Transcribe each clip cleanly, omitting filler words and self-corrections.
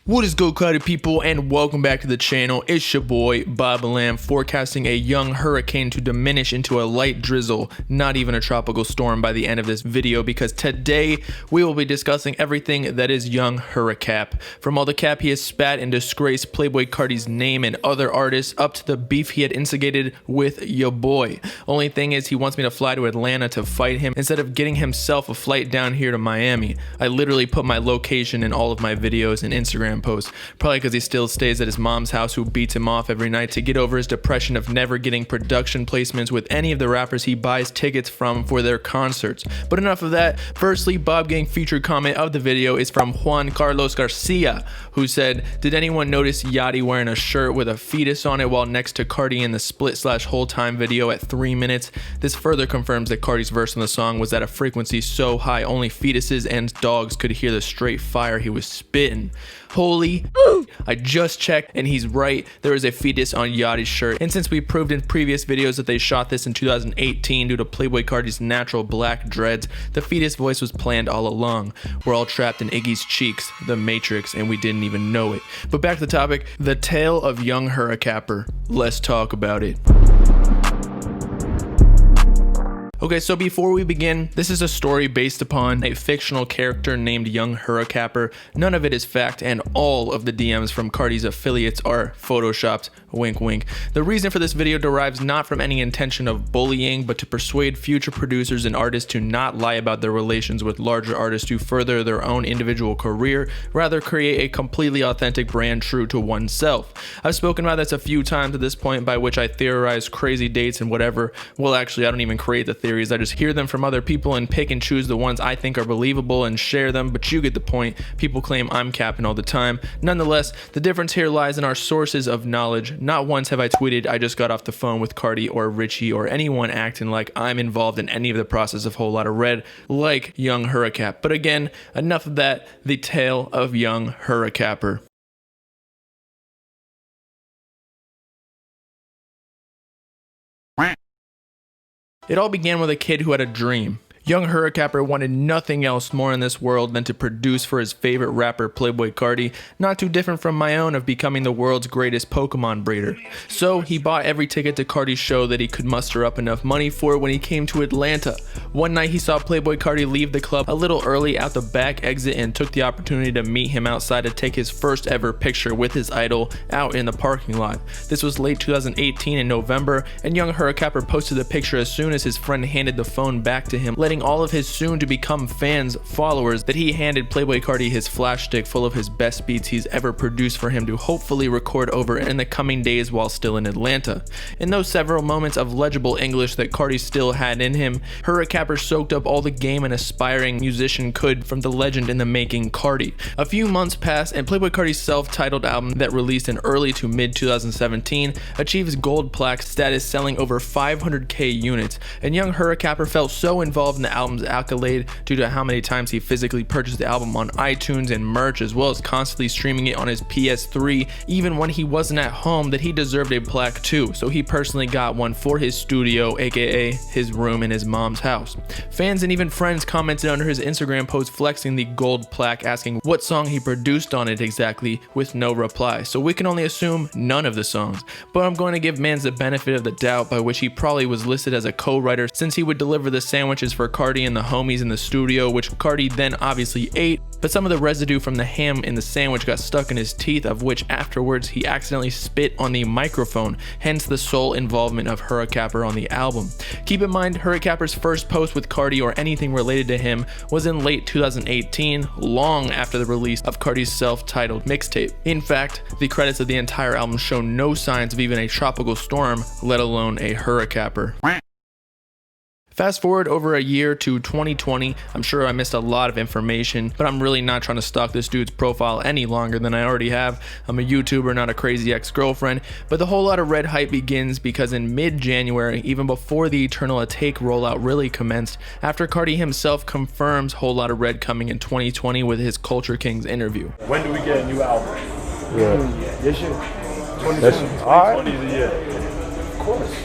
What is good, clouded people, and welcome back to the channel. It's your boy Bobbalam, forecasting a young hurricane to diminish into a light drizzle, not even a tropical storm by the end of this video, because today we will be discussing everything that is young Hurricapper. From all the cap he has spat and disgraced Playboi Carti's name and other artists, up to the beef he had instigated with your boy. Only thing is, he wants me to fly to Atlanta to fight him instead of getting himself a flight down here to Miami. I literally put my location in all of my videos and Instagram post, probably because he still stays at his mom's house, who beats him off every night to get over his depression of never getting production placements with any of the rappers he buys tickets from for their concerts. But enough of that. Firstly, Bob Gang featured comment of the video is from Juan Carlos Garcia, who said, "Did anyone notice Yachty wearing a shirt with a fetus on it while next to Carti in the split/whole time video at 3 minutes? This further confirms that Carti's verse in the song was at a frequency so high only fetuses and dogs could hear the straight fire he was spitting." Holy, I just checked and he's right. There is a fetus on Yachty's shirt, and since we proved in previous videos that they shot this in 2018 due to Playboi Carti's natural black dreads, the fetus voice was planned all along. We're all trapped in Iggy's cheeks, the Matrix, and we didn't even know it. But back to the topic, the tale of young Hurricapper. Let's talk about it. Okay, so before we begin, this is a story based upon a fictional character named young Hurricapper. None of it is fact, and all of the DMs from Carti's affiliates are photoshopped. Wink wink. The reason for this video derives not from any intention of bullying, but to persuade future producers and artists to not lie about their relations with larger artists to further their own individual career, rather create a completely authentic brand true to oneself. I've spoken about this a few times at this point, by which I theorize crazy dates and whatever. Well, actually, I don't even create the theories. I just hear them from other people and pick and choose the ones I think are believable and share them, but you get the point. People claim I'm capping all the time. Nonetheless, the difference here lies in our sources of knowledge. Not once have I tweeted I just got off the phone with Carti or Richie or anyone acting like I'm involved in any of the process of Whole Lotta Red like young Hurricapper. But again, enough of that. The tale of young Hurricapper. It all began with a kid who had a dream. Young Hurricapper wanted nothing else more in this world than to produce for his favorite rapper Playboi Carti, not too different from my own of becoming the world's greatest Pokemon breeder. So he bought every ticket to Carti's show that he could muster up enough money for when he came to Atlanta. One night he saw Playboi Carti leave the club a little early out the back exit and took the opportunity to meet him outside to take his first ever picture with his idol out in the parking lot. This was late 2018 in November, and young Hurricapper posted the picture as soon as his friend handed the phone back to him, letting all of his soon-to-become fans, followers, that he handed Playboi Carti his flash stick full of his best beats he's ever produced for him to hopefully record over in the coming days while still in Atlanta. In those several moments of legible English that Carti still had in him, Hurricapper soaked up all the game an aspiring musician could from the legend in the making Carti. A few months passed, and Playboi Carti's self-titled album that released in early to mid 2017 achieves gold plaque status, selling over 500k units, and young Hurricapper felt so involved in the album's accolade due to how many times he physically purchased the album on iTunes and merch, as well as constantly streaming it on his PS3 even when he wasn't at home, that he deserved a plaque too. So he personally got one for his studio, aka his room in his mom's house. Fans and even friends commented under his Instagram post flexing the gold plaque, asking what song he produced on it exactly, with no reply. So we can only assume none of the songs, but I'm going to give Mans the benefit of the doubt, by which he probably was listed as a co-writer, since he would deliver the sandwiches for Carti and the homies in the studio, which Carti then obviously ate, but some of the residue from the ham in the sandwich got stuck in his teeth, of which afterwards he accidentally spit on the microphone, hence the sole involvement of Hurricapper on the album. Keep in mind, Hurricapper's first post with Carti or anything related to him was in late 2018, long after the release of Carti's self-titled mixtape. In fact, the credits of the entire album show no signs of even a tropical storm, let alone a Hurricapper. Fast forward over a year to 2020, I'm sure I missed a lot of information, but I'm really not trying to stalk this dude's profile any longer than I already have. I'm a YouTuber, not a crazy ex-girlfriend, but the Whole Lotta Red hype begins because in mid-January, even before the Eternal Take rollout really commenced, after Carti himself confirms Whole Lotta Red coming in 2020 with his Culture Kings interview. When do we get a new album? Yeah. This year? 2020 is a year. Of course.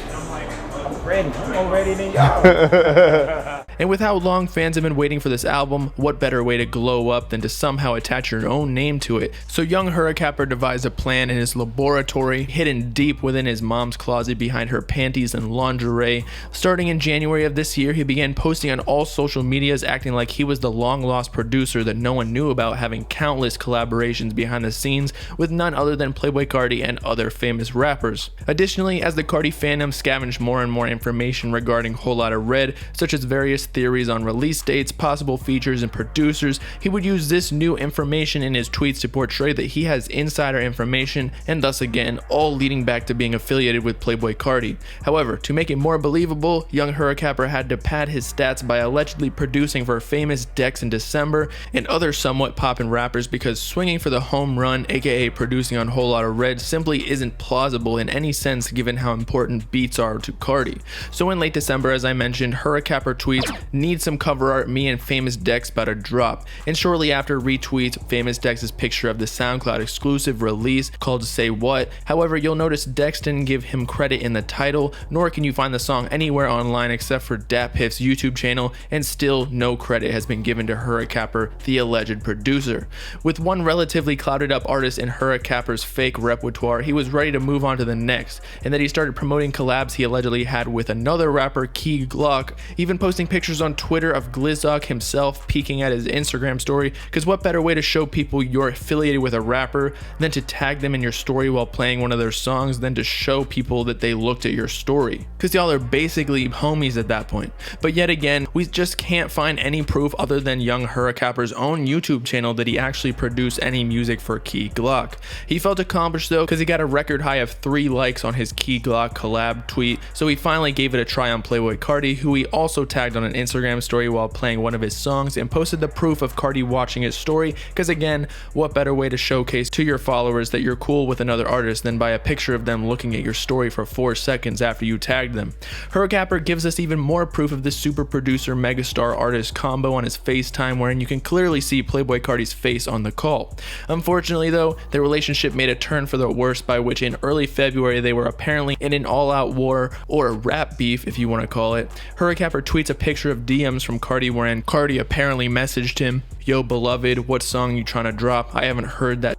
I'm ready. I'm more ready than y'all. And with how long fans have been waiting for this album, what better way to glow up than to somehow attach your own name to it? So young Hurricapper devised a plan in his laboratory, hidden deep within his mom's closet behind her panties and lingerie. Starting in January of this year, he began posting on all social medias, acting like he was the long-lost producer that no one knew about, having countless collaborations behind the scenes with none other than Playboi Carti and other famous rappers. Additionally, as the Carti fandom scavenged more and more information regarding Whole Lotta Red, such as various theories on release dates, possible features, and producers, he would use this new information in his tweets to portray that he has insider information, and thus again, all leading back to being affiliated with Playboi Carti. However, to make it more believable, young Hurricapper had to pad his stats by allegedly producing for famous Dex in December and other somewhat poppin' rappers, because swinging for the home run, aka producing on Whole Lotta Red, simply isn't plausible in any sense given how important beats are to Carti. So in late December, as I mentioned, Hurricapper tweets, "Need some cover art, me and famous Dex about to drop," and shortly after retweets famous Dex's picture of the SoundCloud exclusive release called Say What. However, you'll notice Dex didn't give him credit in the title, nor can you find the song anywhere online except for DatPiff's YouTube channel, and still no credit has been given to Hurricapper, the alleged producer. With one relatively clouded up artist in Hurricapper's fake repertoire, he was ready to move on to the next, and then he started promoting collabs he allegedly had with another rapper, Key Glock, even posting pictures on Twitter of Glizzok himself peeking at his Instagram story, because what better way to show people you're affiliated with a rapper than to tag them in your story while playing one of their songs, than to show people that they looked at your story, because y'all are basically homies at that point. But yet again, we just can't find any proof other than young Hurricapper's own YouTube channel that he actually produced any music for Key Glock. He felt accomplished though, because he got a record high of 3 likes on his Key Glock collab tweet, so he finally gave it a try on Playboi Carti, who he also tagged on an Instagram story while playing one of his songs, and posted the proof of Carti watching his story, because again, what better way to showcase to your followers that you're cool with another artist than by a picture of them looking at your story for 4 seconds after you tagged them. Hurricapper gives us even more proof of this super producer megastar artist combo on his FaceTime, wherein you can clearly see Playboi Carti's face on the call. Unfortunately though, their relationship made a turn for the worse, by which in early February they were apparently in an all-out war, or a rap beef if you want to call it. Hurricapper tweets a picture of DMs from Carti wherein Carti apparently messaged him, "Yo beloved, what song you trying to drop? I haven't heard that,"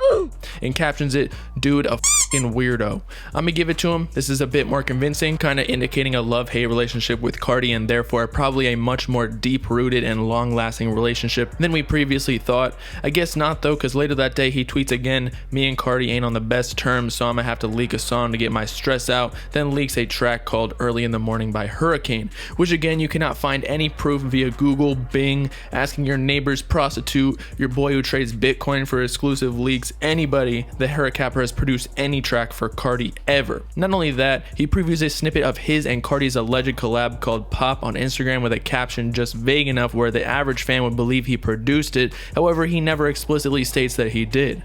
and captions it, "Dude, a fucking weirdo." I'm gonna give it to him, this is a bit more convincing, kind of indicating a love-hate relationship with Carti, and therefore probably a much more deep-rooted and long-lasting relationship than we previously thought. I guess not though, because later that day he tweets again, "Me and Carti ain't on the best terms, so I'm gonna have to leak a song to get my stress out," then leaks a track called Early in the Morning by Hurricane, which again you cannot find any proof via Google, Bing, asking your neighbor's prostitute, your boy who trades Bitcoin for exclusive leaks, anybody that Hurricapper has produced any track for Carti ever. Not only that, he previews a snippet of his and Carti's alleged collab called Pop on Instagram with a caption just vague enough where the average fan would believe he produced it. However, he never explicitly states that he did.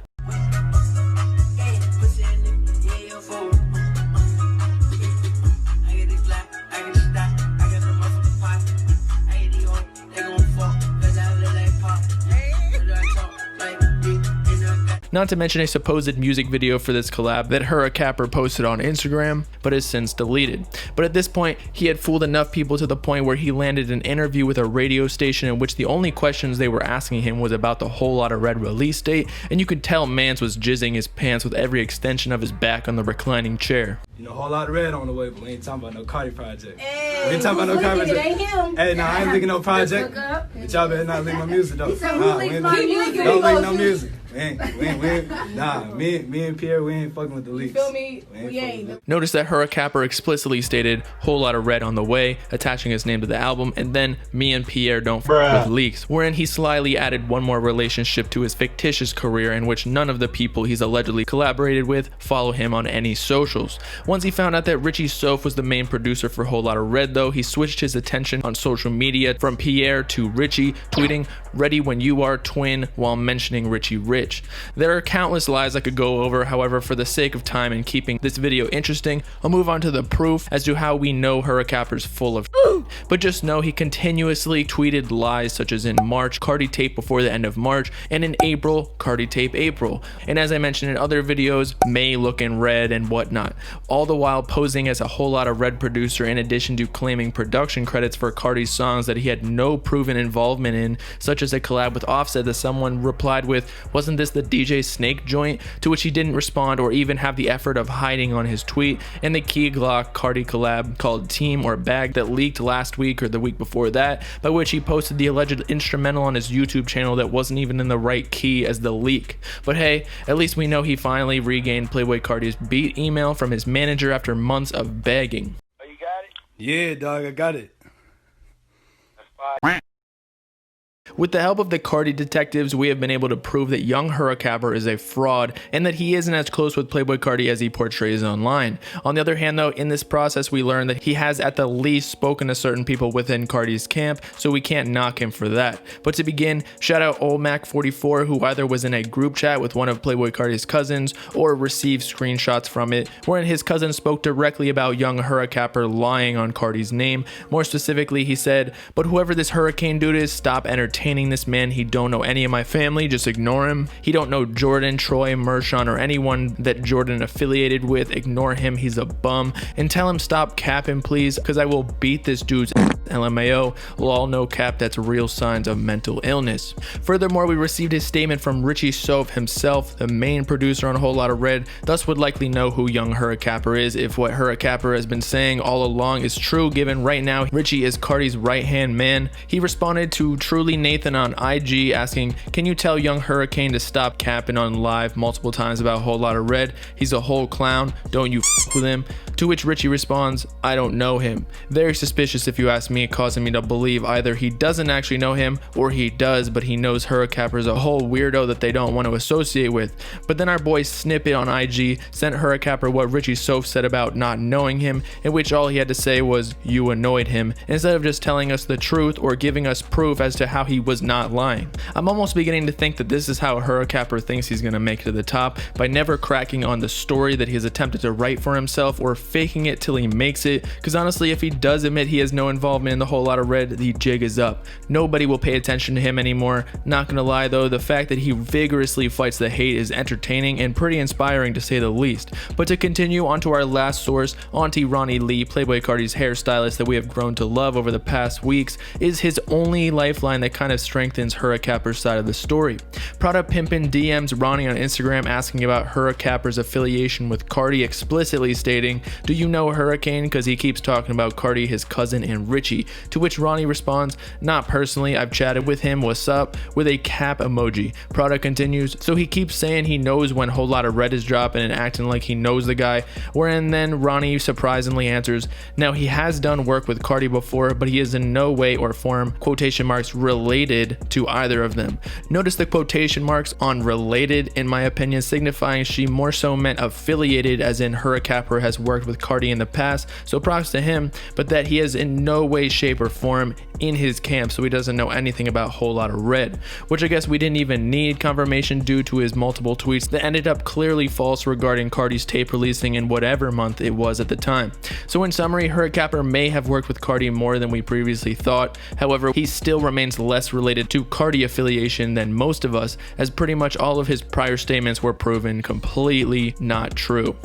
Not to mention a supposed music video for this collab that Hurricapper posted on Instagram, but has since deleted. But at this point, he had fooled enough people to the point where he landed an interview with a radio station in which the only questions they were asking him was about the Whole Lotta Red release date, and you could tell Mans was jizzing his pants with every extension of his back on the reclining chair. You know, Whole Lotta Red on the way, but we ain't talking about no Carti project. Hey, we ain't talking about no Carti project. It ain't him. Hey, nah, I ain't leaking no project. But y'all better not leak my music though. Nah, we ain't my leak, music. don't leak no music. We ain't, nah, me and Pierre, we ain't fucking with the leaks. Feel me? We ain't. Notice that Hurricapper explicitly stated Whole Lotta Red on the way, attaching his name to the album, and then me and Pierre don't fuck with leaks, wherein he slyly added one more relationship to his fictitious career in which none of the people he's allegedly collaborated with follow him on any socials. Once he found out that Richie Soph was the main producer for Whole Lotta Red though, he switched his attention on social media from Pierre to Richie, tweeting, "Ready when you are, twin," while mentioning Richie Rich. rich. There are countless lies I could go over, however, for the sake of time and keeping this video interesting, I'll move on to the proof as to how we know Hurricapper's full of but just know he continuously tweeted lies such as in March, Carti tape before the end of March, and in April, Carti tape April. And as I mentioned in other videos, May looking red and whatnot. All the while posing as a Whole Lotta Red producer in addition to claiming production credits for Carti's songs that he had no proven involvement in, such as a collab with Offset that someone replied with, "Wasn't this the DJ Snake joint?" To which he didn't respond or even have the effort of hiding on his tweet, and the Key Glock Carti collab called Team or Bag that leaked last week or the week before that, by which he posted the alleged instrumental on his YouTube channel that wasn't even in the right key as the leak. But hey, at least we know he finally regained Playboi Carti's beat email from his manager after months of begging. Oh, you got it? Yeah, dog, I got it. That's fine. With the help of the Carti detectives, we have been able to prove that young Hurricapper is a fraud and that he isn't as close with Playboi Carti as he portrays online. On the other hand though, in this process we learned that he has at the least spoken to certain people within Carti's camp, so we can't knock him for that. But to begin, shout out Olmac44, who either was in a group chat with one of Playboi Carti's cousins or received screenshots from it, wherein his cousin spoke directly about young Hurricapper lying on Carti's name. More specifically, he said, "But whoever this hurricane dude is, stop entertaining this man. He don't know any of my family, just ignore him. He don't know Jordan, Troy, Mershon, or anyone that Jordan affiliated with. Ignore him, he's a bum. And tell him stop capping, please, because I will beat this dude's LMAO. Lol, no cap, that's real signs of mental illness." Furthermore, we received his statement from Richie Soph himself, the main producer on Whole Lotta Red, thus would likely know who young Hurricapper is if what Hurricapper has been saying all along is true, given right now Richie is Carti's right-hand man. He responded to Truly Nathan on IG asking, "Can you tell young Hurricane to stop capping on live multiple times about Whole Lotta Red? He's a whole clown, don't you f with him?" To which Richie responds, "I don't know him." Very suspicious if you ask me, causing me to believe either he doesn't actually know him or he does, but he knows Hurricapper's a whole weirdo that they don't want to associate with. But then our boy Snippet on IG sent Hurricapper what Richie Soph said about not knowing him, in which all he had to say was, "You annoyed him," instead of just telling us the truth or giving us proof as to how he was not lying. I'm almost beginning to think that this is how Hurricapper thinks he's going to make it to the top, by never cracking on the story that he has attempted to write for himself or faking it till he makes it, because honestly if he does admit he has no involvement in the Whole Lotta Red, the jig is up. Nobody will pay attention to him anymore. Not gonna lie though, the fact that he vigorously fights the hate is entertaining and pretty inspiring to say the least. But to continue on to our last source, Auntie Ronnie Lee, Playboi Carti's hairstylist that we have grown to love over the past weeks, is his only lifeline that kind of strengthens Hurricapper's side of the story. Prada Pimpin DMs Ronnie on Instagram asking about Hurricapper's affiliation with Carti, explicitly stating, "Do you know Hurricane? Because he keeps talking about Carti, his cousin, and Richie." To which Ronnie responds, "Not personally, I've chatted with him, what's up?" with a cap emoji. Prada continues, "So he keeps saying he knows when Whole Lotta Red is dropping and acting like he knows the guy," wherein then Ronnie surprisingly answers, "Now he has done work with Carti before, but he is in no way or form, quotation marks, related to either of them." Notice the quotation marks on related, in my opinion, signifying she more so meant affiliated, as in Hurricapper has worked with Carti in the past, so props to him, but that he is in no way, shape, or form in his camp, so he doesn't know anything about Whole Lotta Red, which I guess we didn't even need confirmation due to his multiple tweets that ended up clearly false regarding Carti's tape releasing in whatever month it was at the time. So in summary, Hurricapper may have worked with Carti more than we previously thought. However, he still remains less related to Carti affiliation than most of us, as pretty much all of his prior statements were proven completely not true.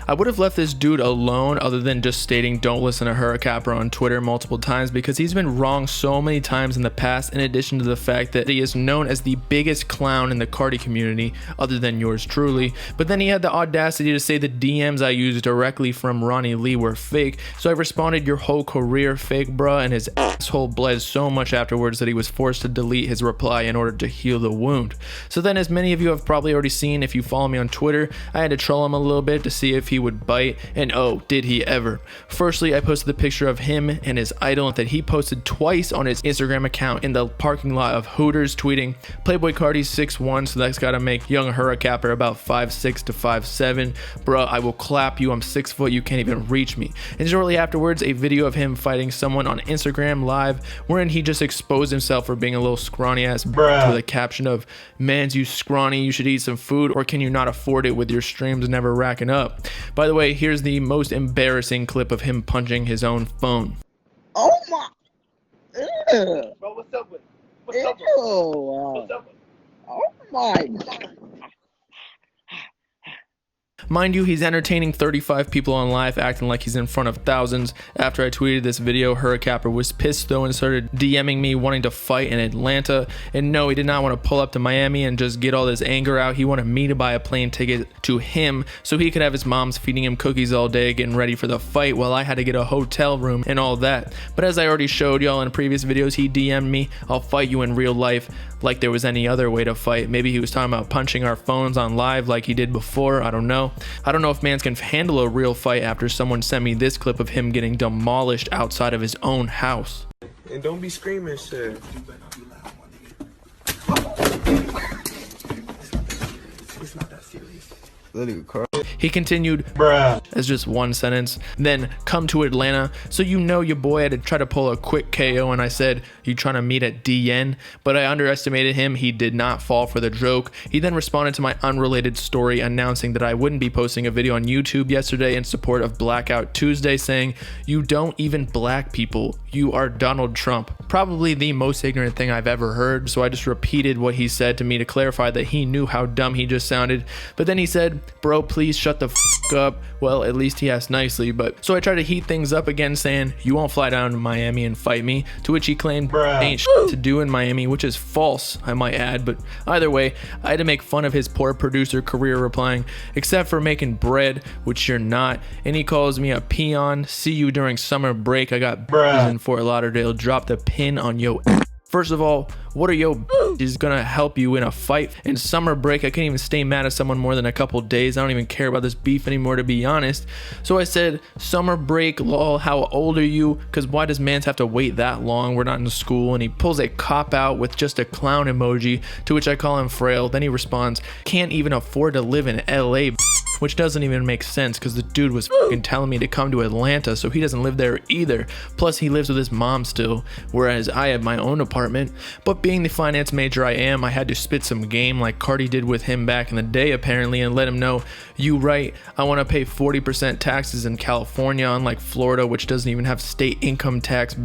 I would have left this dude alone other than just stating don't listen to Hurricapper on Twitter multiple times, because he's been wrong so many times in the past, in addition to the fact that he is known as the biggest clown in the Carti community other than yours truly. But then he had the audacity to say the DMs I used directly from Ronnie Lee were fake, so I responded, "Your whole career fake, bruh," and his asshole bled so much afterwards that he was forced to delete his reply in order to heal the wound. So then, as many of you have probably already seen if you follow me on Twitter, I had to troll him a little bit to see if he would bite, and oh, did he ever. Firstly, I posted the picture of him and his idol that he posted twice on his Instagram account in the parking lot of Hooters, tweeting, Playboi Carti 6'1", so that's gotta make young Hurricapper about 5'6" to 5'7". Bruh, I will clap you, I'm 6 foot, you can't even reach me. And shortly afterwards, a video of him fighting someone on Instagram live, wherein he just exposed himself for being a little scrawny ass with a caption of, "Mans, you scrawny, you should eat some food, or can you not afford it with your streams never racking up?" By the way, here's the most embarrassing clip of him punching his own phone. Oh my. Ew. Bro, what's up with? What's up with? What's up with? Oh my God. Mind you, he's entertaining 35 people on live, acting like he's in front of thousands. After I tweeted this video, Hurricapper was pissed though and started DMing me wanting to fight in Atlanta. And no, he did not want to pull up to Miami and just get all this anger out. He wanted me to buy a plane ticket to him so he could have his mom's feeding him cookies all day, getting ready for the fight, while I had to get a hotel room and all that. But as I already showed y'all in previous videos, he DM'd me, "I'll fight you in real life," like there was any other way to fight. Maybe he was talking about punching our phones on live like he did before, I don't know. I don't know if mans can handle a real fight after someone sent me this clip of him getting demolished outside of his own house. And don't be screaming shit. It's not that serious. He continued, as just one sentence, then come to Atlanta. So you know your boy had to try to pull a quick KO, and I said, "You trying to meet at DN?" But I underestimated him. He did not fall for the joke. He then responded to my unrelated story announcing that I wouldn't be posting a video on YouTube yesterday in support of Blackout Tuesday, saying, "You don't even black people. You are Donald Trump." Probably the most ignorant thing I've ever heard. So I just repeated what he said to me to clarify that he knew how dumb he just sounded. But then he said, "Bro, please shut the f up." Well, at least he asked nicely. But so I tried to heat things up again, saying, "You won't fly down to Miami and fight me," to which he claimed ain't shit to do in Miami, which is false, I might add. But either way, I had to make fun of his poor producer career, replying, "Except for making bread, which you're not." And he calls me a peon. "See you during summer break. I got in Fort Lauderdale. Drop the pin on yo." First of all, what are yo is gonna help you in a fight? In summer break, I can't even stay mad at someone more than a couple days. I don't even care about this beef anymore, to be honest. So I said, "Summer break, lol, how old are you? Because why does mans have to wait that long? We're not in school." And he pulls a cop out with just a clown emoji, to which I call him frail. Then he responds, "Can't even afford to live in LA," which doesn't even make sense because the dude was fucking telling me to come to Atlanta, so he doesn't live there either. Plus he lives with his mom still, whereas I have my own apartment. But being the finance major I am, I had to spit some game like Carti did with him back in the day apparently, and let him know, "You right, I want to pay 40% taxes in California, unlike Florida, which doesn't even have state income tax.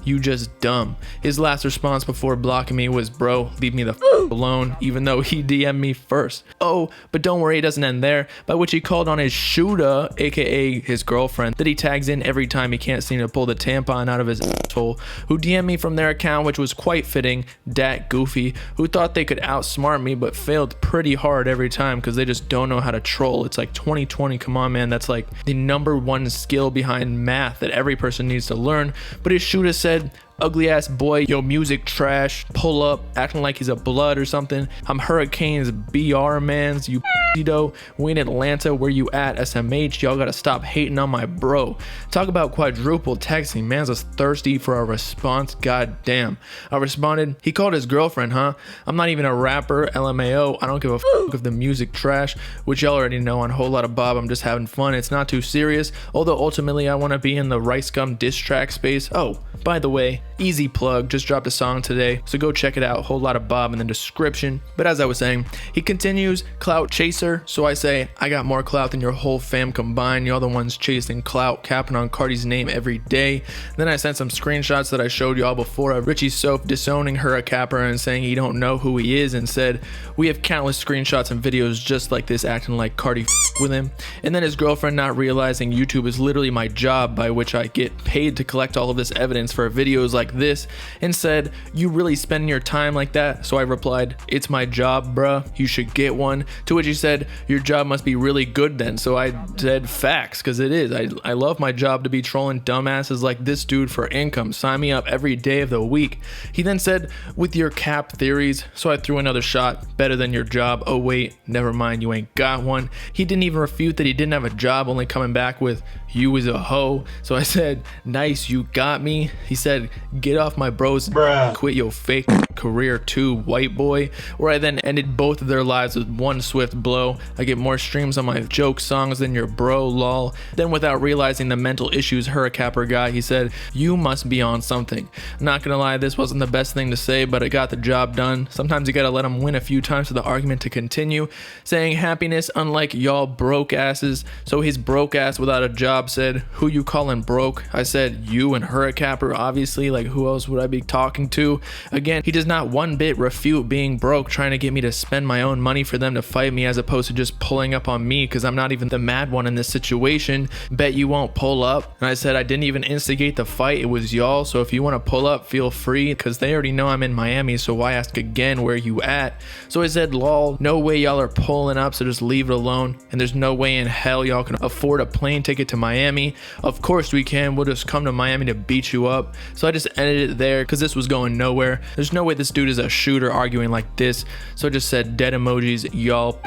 You just dumb." His last response before blocking me was, "Bro, leave me the alone," even though he DM'd me first. Oh, but don't worry, it doesn't end there. By which he called on his shooter, aka his girlfriend, that he tags in every time he can't seem to pull the tampon out of his asshole, who DM'd me from their account, which was quite fitting, Dat Goofy, who thought they could outsmart me but failed pretty hard every time because they just don't know how to troll. It's like 2020, come on man, that's like the #1 skill behind math that every person needs to learn. But his shooter said, "Ugly ass boy, yo music trash, pull up, acting like he's a blood or something. I'm Hurricane's BR mans, you though. We in Atlanta, where you at, SMH? Y'all gotta stop hating on my bro." Talk about quadruple texting, man's was thirsty for a response, god damn. I responded, "He called his girlfriend, huh? I'm not even a rapper, LMAO, I don't give a fuck if the music trash," which y'all already know on Whole Lotta Bob, I'm just having fun, it's not too serious, although ultimately I wanna be in the Rice Gum diss track space. Oh, by the way, easy plug, just dropped a song today, so go check it out, Whole Lotta Bob in the description. But as I was saying, he continues, "Clout chaser," so I say, "I got more clout than your whole fam combined. Y'all the ones chasing clout, capping on Carti's name every day." Then I sent some screenshots that I showed y'all before of Richie Soph disowning Hurricapper and saying he don't know who he is, and said, "We have countless screenshots and videos just like this acting like Carti with him." And then his girlfriend not realizing YouTube is literally my job, by which I get paid to collect all of this evidence for videos like like this and said, "You really spend your time like that?" So I replied, "It's my job, bruh. You should get one." To which he said, "Your job must be really good then." So I said, "Facts, because it is. I love my job to be trolling dumbasses like this dude for income. Sign me up every day of the week." He then said, "With your cap theories." So I threw another shot. "Better than your job. Oh wait, never mind, you ain't got one." He didn't even refute that he didn't have a job, only coming back with, "You was a hoe." So I said, "Nice, you got me." He said, "Get off my bros, bruh. Quit your fake career too, white boy." Where I then ended both of their lives with one swift blow. I get more streams on my joke songs than your bro, lol. Then without realizing the mental issues Hurricapper got, he said, "You must be on something." Not gonna lie, this wasn't the best thing to say, but it got the job done. Sometimes you gotta let them win a few times for the argument to continue. Saying happiness unlike y'all broke asses. So his broke ass without a job said, "Who you calling broke?" I said, "You and Hurricapper, obviously, like who else would I be talking to?" Again, he does not one bit refute being broke, trying to get me to spend my own money for them to fight me as opposed to just pulling up on me because I'm not even the mad one in this situation. "Bet you won't pull up." And I said, "I didn't even instigate the fight, it was y'all, so if you want to pull up, feel free, because they already know I'm in Miami, so why ask again where you at?" So I said, "Lol, no way y'all are pulling up, so just leave it alone, and there's no way in hell y'all can afford a plane ticket to Miami." "Of course we can, we'll just come to Miami to beat you up." So I just ended it there because this was going nowhere. There's no way this dude is a shooter arguing like this, so I just said dead emojis, y'all.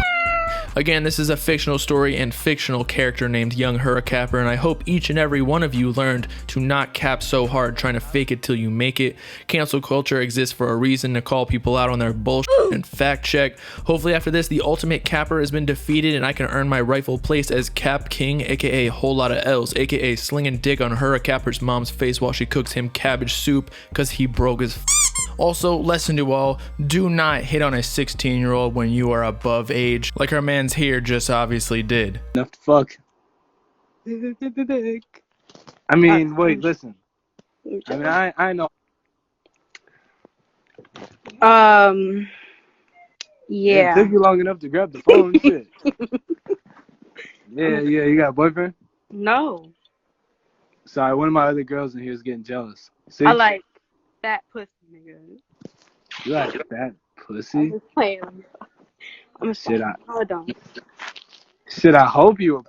Again, this is a fictional story and fictional character named Young Hurricapper, and I hope each and every one of you learned to not cap so hard trying to fake it till you make it. Cancel culture exists for a reason, to call people out on their bullshit and fact check. Hopefully after this, the ultimate capper has been defeated and I can earn my rightful place as Cap King, aka Whole Lotta L's, aka slinging dick on Hurricapper's mom's face while she cooks him cabbage soup because he broke his Also, lesson to all, do not hit on a 16-year-old when you are above age, like our man's here just obviously did. Enough to fuck. I mean, wait, listen. I mean, I know. Yeah. It took you long enough to grab the phone. Shit. Yeah, you got a boyfriend? No. Sorry, one of my other girls in here is getting jealous. See? I like fat pussy, nigga. You like fat I'm pussy? just playing. I'm Shit, hold on. Shit, I hope you.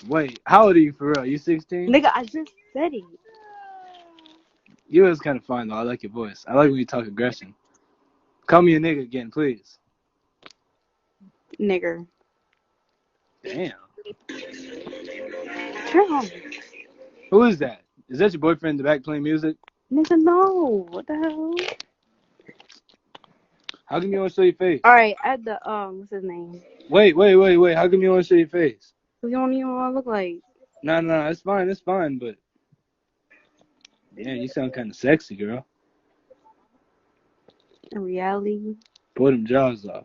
Wait, how old are you for real? You 16? Nigga, I just said it. You is kind of fine though. I like your voice. I like when you talk aggression. Call me a nigga again, please. Nigger. Damn. Turn on. Who is that? Is that your boyfriend in the back playing music? Nigga, no. What the hell? How come you don't show your face? Alright, add the, what's his name? Wait. How come you don't show your face? You don't even want to look like. No, it's fine, but. Damn, you sound kind of sexy, girl. In reality. Pull them jaws off.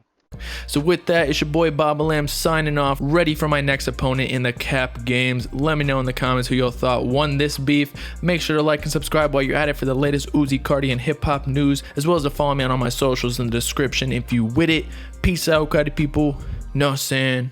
So with that, it's your boy Bobbalam signing off, ready for my next opponent in the cap games. Let me know in the comments who y'all thought won this beef. Make sure to like and subscribe while you're at it for the latest Uzi Carti and hip hop news, as well as to follow me on all my socials in the description if you with it. Peace out, Carti people. No saying.